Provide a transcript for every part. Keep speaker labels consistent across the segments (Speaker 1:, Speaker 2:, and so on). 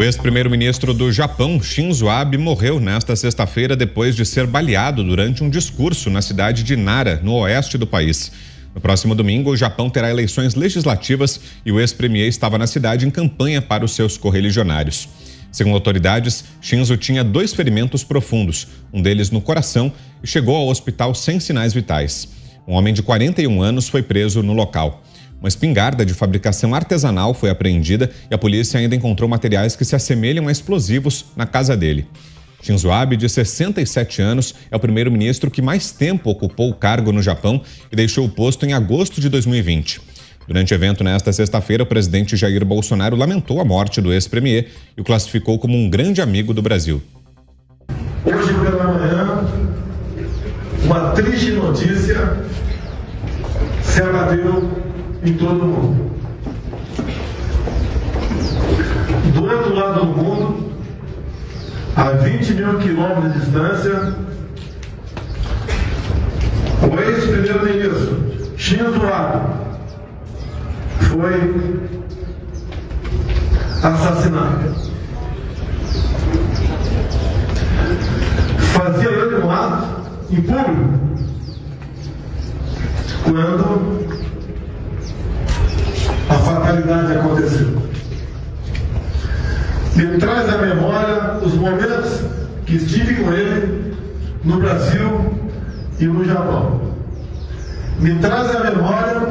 Speaker 1: O ex-primeiro-ministro do Japão, Shinzo Abe, morreu nesta sexta-feira depois de ser baleado durante um discurso na cidade de Nara, no oeste do país. No próximo domingo, o Japão terá eleições legislativas e o ex-premier estava na cidade em campanha para os seus correligionários. Segundo autoridades, Shinzo tinha 2 ferimentos profundos, um deles no coração, e chegou ao hospital sem sinais vitais. Um homem de 41 anos foi preso no local. Uma espingarda de fabricação artesanal foi apreendida e a polícia ainda encontrou materiais que se assemelham a explosivos na casa dele. Shinzo Abe, de 67 anos, é o primeiro-ministro que mais tempo ocupou o cargo no Japão e deixou o posto em agosto de 2020. Durante evento nesta sexta-feira, o presidente Jair Bolsonaro lamentou a morte do ex-premier e o classificou como um grande amigo do Brasil.
Speaker 2: Hoje pela manhã, uma triste notícia se abateu em todo o mundo. Do outro lado do mundo, a 20 mil quilômetros de distância, o ex-primeiro-ministro Shinzo Abe foi assassinado. Fazia ele um ato em público quando a fatalidade aconteceu. Me traz à memória os momentos que estive com ele no Brasil e no Japão. Me traz à memória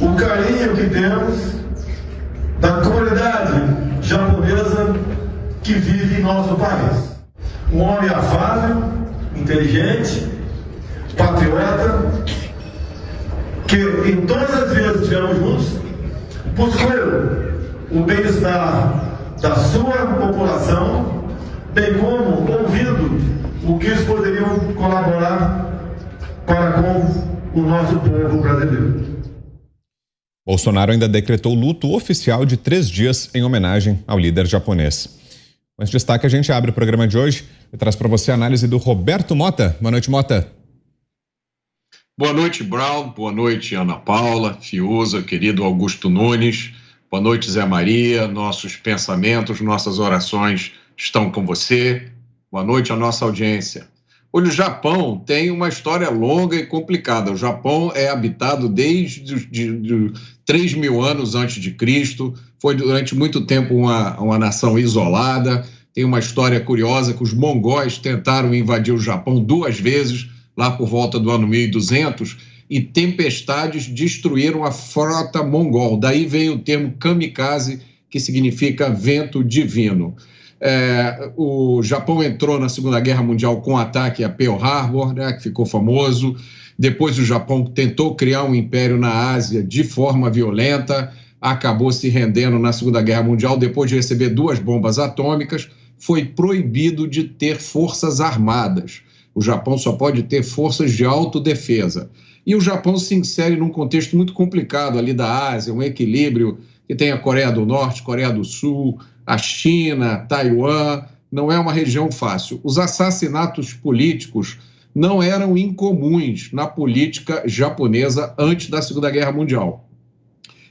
Speaker 2: o carinho que temos da comunidade japonesa que vive em nosso país. Um homem afável, inteligente, patriota, que em todas as vezes que estivemos juntos, buscou o bem-estar da sua população, bem como ouvindo o que eles poderiam colaborar para com o nosso povo brasileiro.
Speaker 1: Bolsonaro ainda decretou luto oficial de 3 dias em homenagem ao líder japonês. Com esse destaque, a gente abre o programa de hoje e traz para você a análise do Roberto Mota. Boa noite, Mota.
Speaker 3: Boa noite, Brown. Boa noite, Ana Paula, Fiuza, querido Augusto Nunes. Boa noite, Zé Maria. Nossos pensamentos, nossas orações estão com você. Boa noite à nossa audiência. Olha, o Japão tem uma história longa e complicada. O Japão é habitado desde 3.000 anos antes de Cristo. Foi durante muito tempo uma nação isolada. Tem uma história curiosa que os mongóis tentaram invadir o Japão 2 vezes, lá por volta do ano 1200, e tempestades destruíram a frota mongol. Daí veio o termo kamikaze, que significa vento divino. O Japão entrou na Segunda Guerra Mundial com ataque a Pearl Harbor, né, que ficou famoso. Depois o Japão tentou criar um império na Ásia de forma violenta, acabou se rendendo na Segunda Guerra Mundial. Depois de receber 2 bombas atômicas, foi proibido de ter forças armadas. O Japão só pode ter forças de autodefesa. E o Japão se insere num contexto muito complicado ali da Ásia, um equilíbrio que tem a Coreia do Norte, Coreia do Sul, a China, Taiwan. Não é uma região fácil. Os assassinatos políticos não eram incomuns na política japonesa antes da Segunda Guerra Mundial.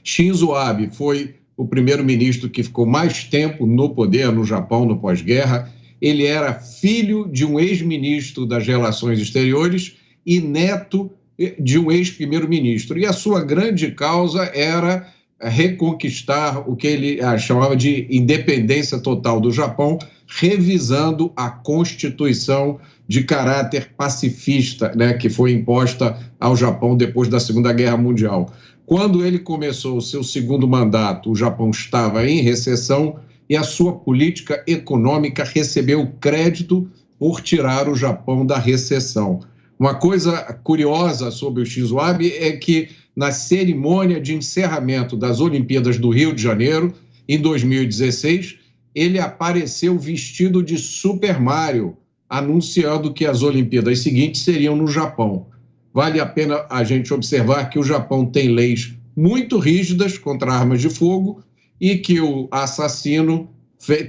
Speaker 3: Shinzo Abe foi o primeiro-ministro que ficou mais tempo no poder no Japão no pós-guerra. Ele era filho de um ex-ministro das Relações Exteriores e neto de um ex-primeiro-ministro. E a sua grande causa era reconquistar o que ele chamava de independência total do Japão, revisando a Constituição de caráter pacifista, né, que foi imposta ao Japão depois da Segunda Guerra Mundial. Quando ele começou o seu segundo mandato, o Japão estava em recessão e a sua política econômica recebeu crédito por tirar o Japão da recessão. Uma coisa curiosa sobre o Shinzo Abe é que na cerimônia de encerramento das Olimpíadas do Rio de Janeiro, em 2016, ele apareceu vestido de Super Mario, anunciando que as Olimpíadas seguintes seriam no Japão. Vale a pena a gente observar que o Japão tem leis muito rígidas contra armas de fogo e que o assassino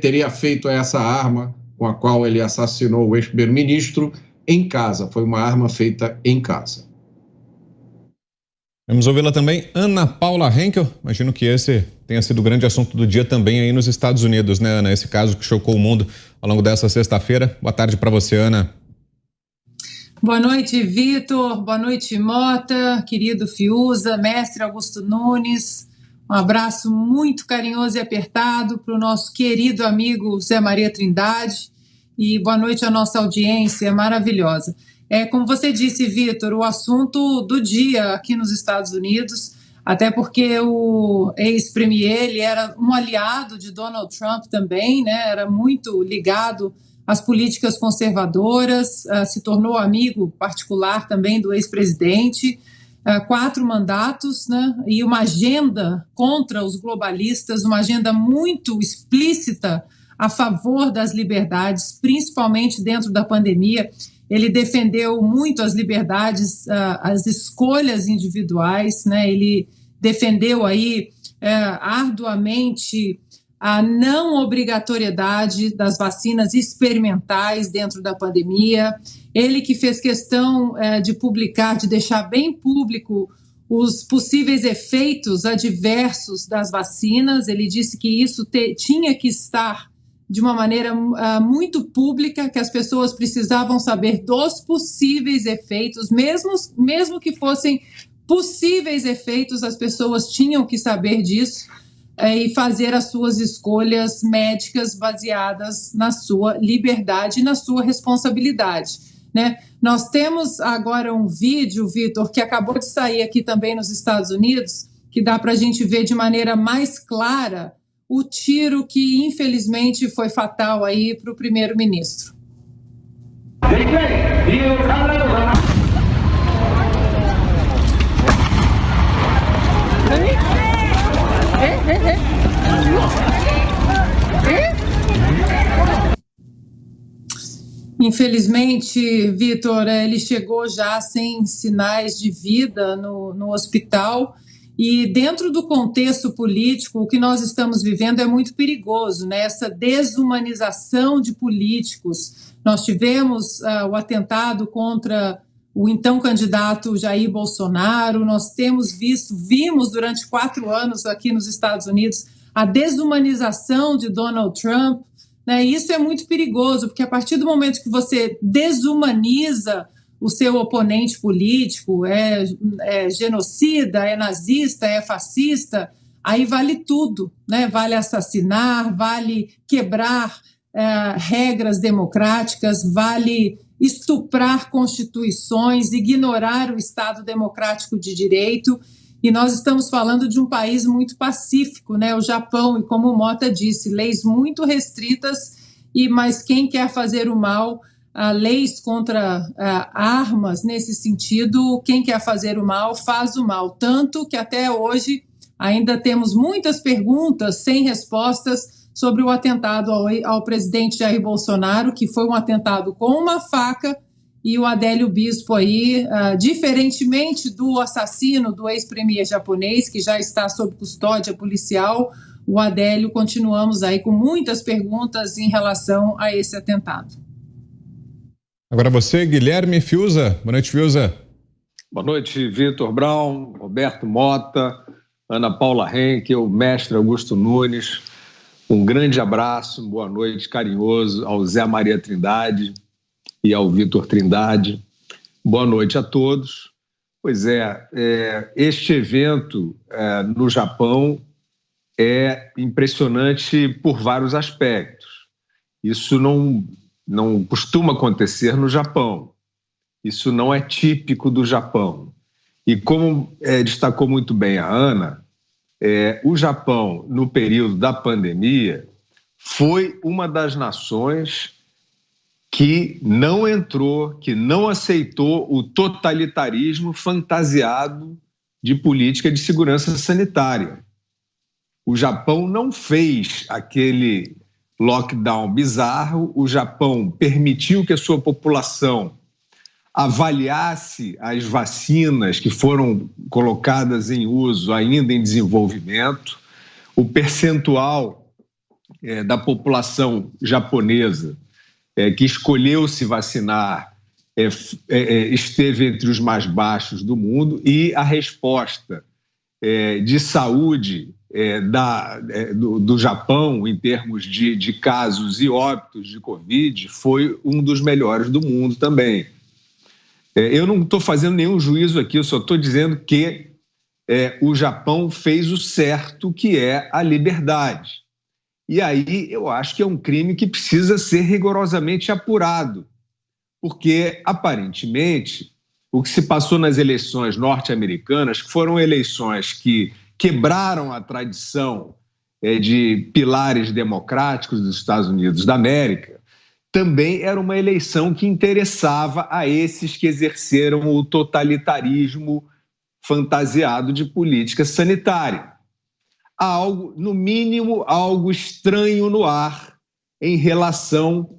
Speaker 3: teria feito essa arma com a qual ele assassinou o ex-primeiro-ministro em casa. Foi uma arma feita em casa.
Speaker 1: Vamos ouvi-la também, Ana Paula Henkel. Imagino que esse tenha sido o grande assunto do dia também aí nos Estados Unidos, né, Ana? Esse caso que chocou o mundo ao longo dessa sexta-feira. Boa tarde para você, Ana.
Speaker 4: Boa noite, Vitor. Boa noite, Mota, querido Fiuza, mestre Augusto Nunes. Um abraço muito carinhoso e apertado para o nosso querido amigo Zé Maria Trindade. E boa noite à nossa audiência maravilhosa. Como você disse, Vitor, o assunto do dia aqui nos Estados Unidos, até porque o ex-premier ele era um aliado de Donald Trump também, né? Era muito ligado às políticas conservadoras, se tornou amigo particular também do ex-presidente, 4 mandatos, né? E uma agenda contra os globalistas, uma agenda muito explícita a favor das liberdades, principalmente dentro da pandemia. Ele defendeu muito as liberdades, as escolhas individuais, né? Ele defendeu aí arduamente a não obrigatoriedade das vacinas experimentais dentro da pandemia. Ele que fez questão de publicar, de deixar bem público os possíveis efeitos adversos das vacinas. Ele disse que isso tinha que estar de uma maneira muito pública, que as pessoas precisavam saber dos possíveis efeitos, mesmo que fossem possíveis efeitos, as pessoas tinham que saber disso e fazer as suas escolhas médicas baseadas na sua liberdade e na sua responsabilidade, né? Nós temos agora um vídeo, Vitor, que acabou de sair aqui também nos Estados Unidos, que dá para a gente ver de maneira mais clara o tiro que, infelizmente, foi fatal aí para o primeiro-ministro. Infelizmente, Vitor, ele chegou já sem sinais de vida no hospital. E dentro do contexto político, o que nós estamos vivendo é muito perigoso, né? Essa desumanização de políticos. Nós tivemos o atentado contra o então candidato Jair Bolsonaro, nós vimos durante 4 anos aqui nos Estados Unidos a desumanização de Donald Trump, né? E isso é muito perigoso, porque a partir do momento que você desumaniza o seu oponente político, é genocida, é nazista, é fascista, aí vale tudo, né? Vale assassinar, vale quebrar regras democráticas, vale estuprar constituições, ignorar o Estado democrático de direito. E nós estamos falando de um país muito pacífico, né? O Japão, e como o Mota disse, leis muito restritas, mas quem quer fazer o mal, leis contra armas nesse sentido, quem quer fazer o mal faz o mal, tanto que até hoje ainda temos muitas perguntas sem respostas sobre o atentado ao presidente Jair Bolsonaro, que foi um atentado com uma faca, e o Adélio Bispo aí, diferentemente do assassino do ex-premier japonês, que já está sob custódia policial, o Adélio, continuamos aí com muitas perguntas em relação a esse atentado.
Speaker 1: Agora você, Guilherme Fiuza. Boa noite, Fiuza.
Speaker 5: Boa noite, Vitor Brown, Roberto Mota, Ana Paula Henkel, mestre Augusto Nunes. Um grande abraço, boa noite carinhoso ao Zé Maria Trindade e ao Vitor Trindade. Boa noite a todos. Pois este evento no Japão é impressionante por vários aspectos. Isso não costuma acontecer no Japão. Isso não é típico do Japão. E como destacou muito bem a Ana, o Japão, no período da pandemia, foi uma das nações que não entrou, que não aceitou o totalitarismo fantasiado de política de segurança sanitária. O Japão não fez aquele lockdown bizarro, o Japão permitiu que a sua população avaliasse as vacinas que foram colocadas em uso ainda em desenvolvimento, o percentual da população japonesa que escolheu se vacinar esteve entre os mais baixos do mundo, e a resposta de saúde do Japão, em termos de casos e óbitos de Covid, foi um dos melhores do mundo também. Eu não estou fazendo nenhum juízo aqui, eu só estou dizendo que o Japão fez o certo, que é a liberdade. E aí eu acho que é um crime que precisa ser rigorosamente apurado, porque, aparentemente, o que se passou nas eleições norte-americanas, que foram eleições que quebraram a tradição de pilares democráticos dos Estados Unidos da América, também era uma eleição que interessava a esses que exerceram o totalitarismo fantasiado de política sanitária. Há algo, no mínimo, algo estranho no ar em relação,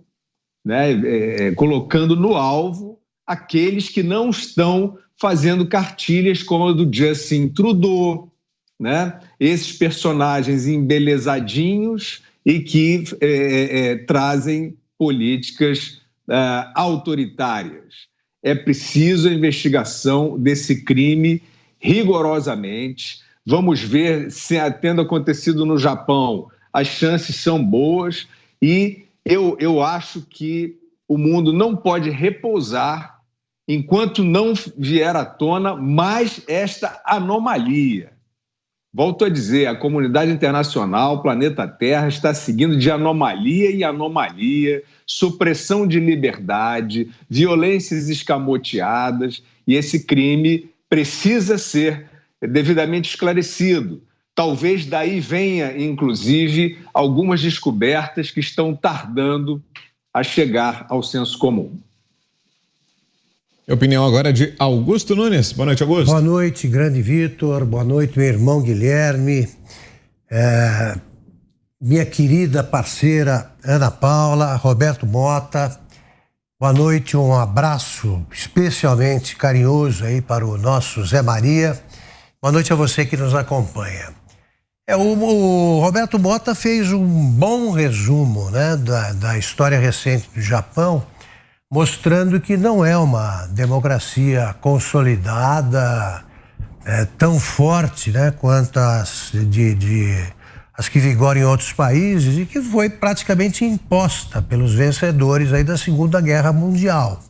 Speaker 5: colocando no alvo aqueles que não estão fazendo cartilhas como a do Justin Trudeau, esses personagens embelezadinhos e que trazem políticas autoritárias. É preciso a investigação desse crime rigorosamente. Vamos ver se, tendo acontecido no Japão, as chances são boas e eu acho que o mundo não pode repousar enquanto não vier à tona mais esta anomalia. Volto a dizer, a comunidade internacional, o planeta Terra, está seguindo de anomalia em anomalia, supressão de liberdade, violências escamoteadas, e esse crime precisa ser devidamente esclarecido. Talvez daí venha, inclusive, algumas descobertas que estão tardando a chegar ao senso comum.
Speaker 1: Opinião agora de Augusto Nunes. Boa noite, Augusto.
Speaker 6: Boa noite, grande Vitor. Boa noite, meu irmão Guilherme. Minha querida parceira Ana Paula, Roberto Mota. Boa noite, um abraço especialmente carinhoso aí para o nosso Zé Maria. Boa noite a você que nos acompanha. O Roberto Mota fez um bom resumo, da história recente do Japão, mostrando que não é uma democracia consolidada, tão forte, quanto as que vigoram em outros países e que foi praticamente imposta pelos vencedores aí da Segunda Guerra Mundial.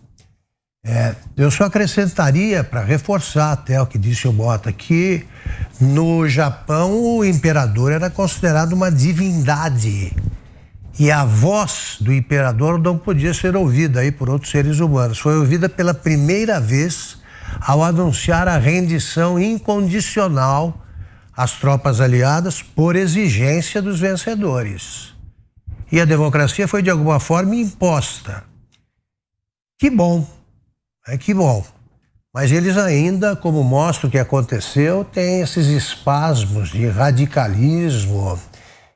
Speaker 6: Eu só acrescentaria, para reforçar até o que disse o Mota, que no Japão o imperador era considerado uma divindade. E a voz do imperador não podia ser ouvida aí por outros seres humanos. Foi ouvida pela primeira vez ao anunciar a rendição incondicional às tropas aliadas por exigência dos vencedores. E a democracia foi de alguma forma imposta. Que bom, que bom. Mas eles ainda, como mostra o que aconteceu, têm esses espasmos de radicalismo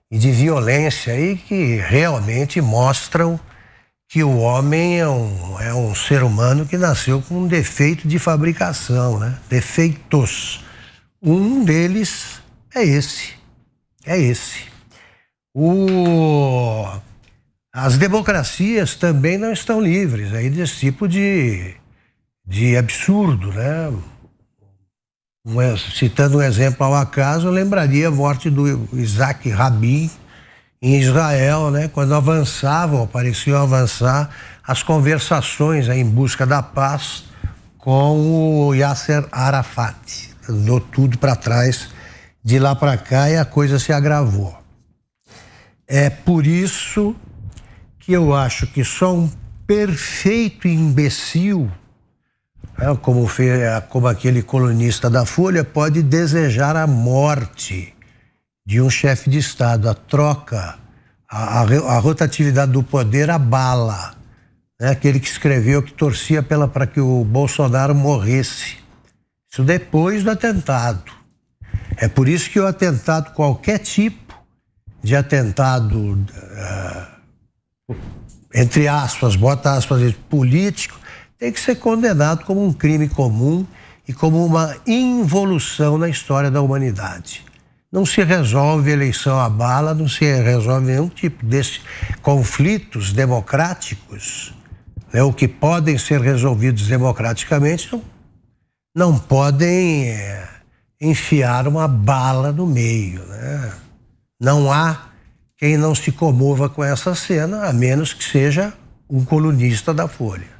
Speaker 6: e de violência aí que realmente mostram que o homem é um ser humano que nasceu com um defeito de fabricação, defeitos. Um deles é esse. As democracias também não estão livres aí desse tipo de absurdo, Citando um exemplo ao acaso, eu lembraria a morte do Isaac Rabin em Israel, quando pareciam avançar as conversações em busca da paz com o Yasser Arafat. Andou tudo para trás, de lá para cá, e a coisa se agravou. É por isso que eu acho que só um perfeito imbecil, como aquele colunista da Folha, pode desejar a morte de um chefe de Estado. A troca, a rotatividade do poder abala. Aquele que escreveu que torcia para que o Bolsonaro morresse. Isso depois do atentado. É por isso que o atentado, qualquer tipo de atentado, entre aspas, bota aspas, político, tem que ser condenado como um crime comum e como uma involução na história da humanidade. Não se resolve eleição à bala, não se resolve nenhum tipo desses conflitos democráticos, o que podem ser resolvidos democraticamente, não podem enfiar uma bala no meio, né? Não há quem não se comova com essa cena, a menos que seja um colunista da Folha.